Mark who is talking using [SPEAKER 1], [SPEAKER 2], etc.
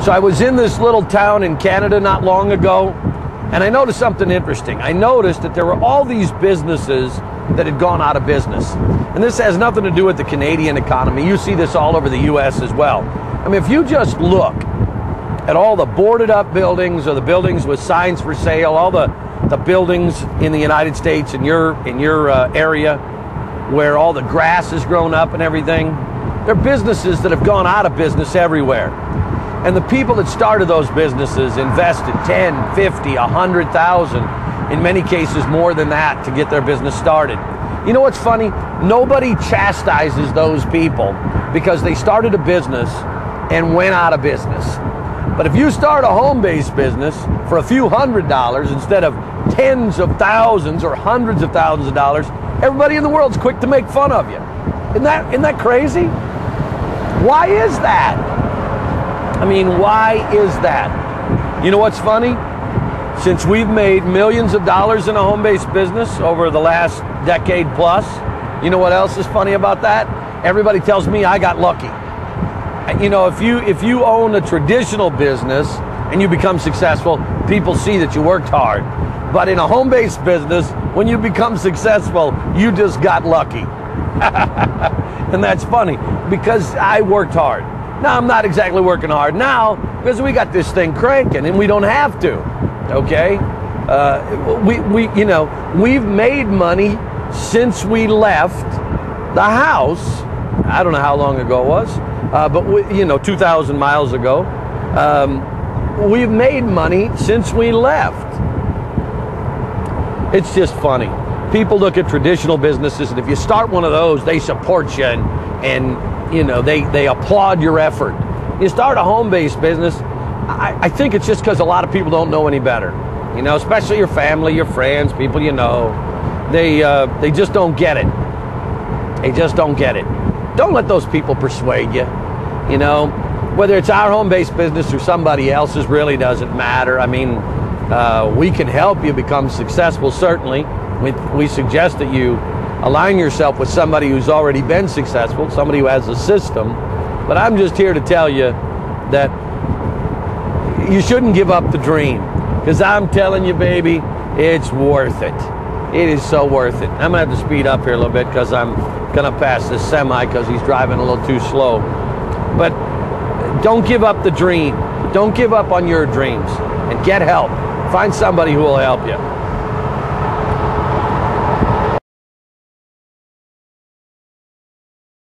[SPEAKER 1] So I was in this little town in Canada not long ago, and I noticed something interesting. I noticed that there were all these businesses that had gone out of business. And this has nothing to do with the Canadian economy. You see this all over the US as well. I mean, if you just look at all the boarded up buildings or the buildings with signs for sale, all the buildings in the United States, in your area, where all the grass has grown up and everything, they're businesses that have gone out of business everywhere. And the people that started those businesses invested 10, 50, 100,000, in many cases more than that, to get their business started. You know what's funny? Nobody chastises those people because they started a business and went out of business. But if you start a home-based business for a few $100s instead of tens of thousands or hundreds of thousands of dollars, everybody in the world's quick to make fun of you. Isn't that crazy? Why is that? I mean, why is that? You know what's funny? Since we've made millions of dollars in a home-based business over the last decade plus, you know what else is funny about that? Everybody tells me I got lucky. You know, if you own a traditional business and you become successful, people see that you worked hard. But in a home-based business, when you become successful, you just got lucky. And that's funny because I worked hard. Now, I'm not exactly working hard now because we got this thing cranking and we don't have to, okay? We've made money since we left the house. I don't know how long ago it was, but 2,000 miles ago. We've made money since we left. It's just funny. People look at traditional businesses, and if you start one of those, they support you and they applaud your effort. You start a home-based business, I think it's just because a lot of people don't know any better. You know, especially your family, your friends, people you know. They just don't get it. They just don't get it. Don't let those people persuade you. You know, whether it's our home-based business or somebody else's really doesn't matter. I mean, we can help you become successful, certainly. We suggest that you align yourself with somebody who's already been successful, somebody who has a system. But I'm just here to tell you that you shouldn't give up the dream. Because I'm telling you, baby, it's worth it. It is so worth it. I'm going to have to speed up here a little bit because I'm going to pass this semi because he's driving a little too slow. But don't give up the dream. Don't give up on your dreams. And get help. Find somebody who will help you.